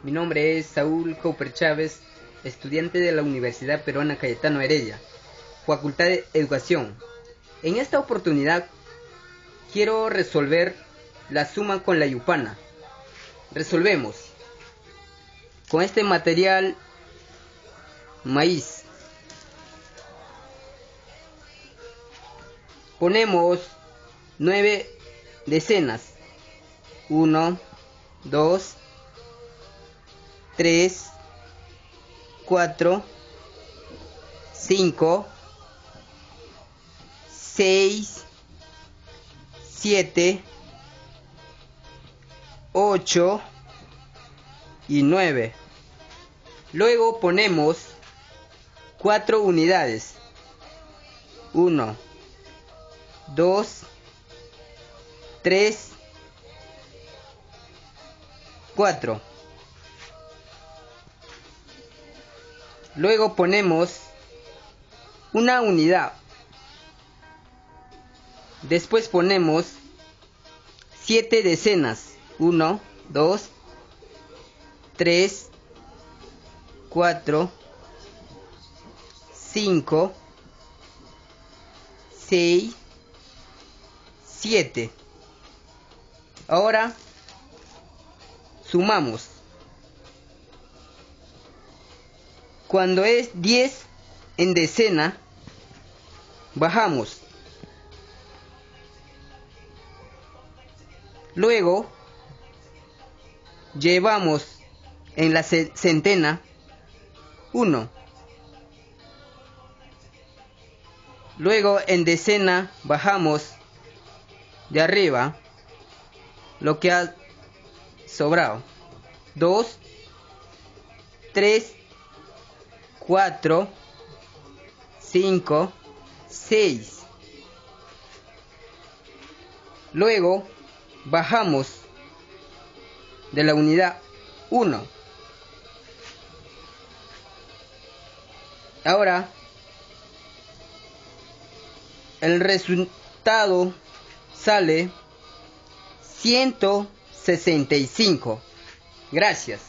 Mi nombre es Saúl Cooper Chávez, estudiante de la Universidad Peruana Cayetano Heredia, Facultad de Educación. En esta oportunidad quiero resolver la suma con la yupana. Resolvemos con este material: maíz. Ponemos 9 decenas. 1, 2, 3, 4, 5, 6, 7, 8 y 9. Luego ponemos 4 unidades. 1, 2, 3, 4. Luego ponemos una unidad. Después ponemos 7 decenas. 1, 2, 3, 4, 5, 6, 7. Ahora sumamos. Cuando es 10 en decena, bajamos. Luego llevamos en la centena 1. Luego en decena bajamos de arriba lo que ha sobrado. 2, 3, 4, 5, 6. Luego bajamos de la unidad 1. Ahora el resultado sale 165. Gracias.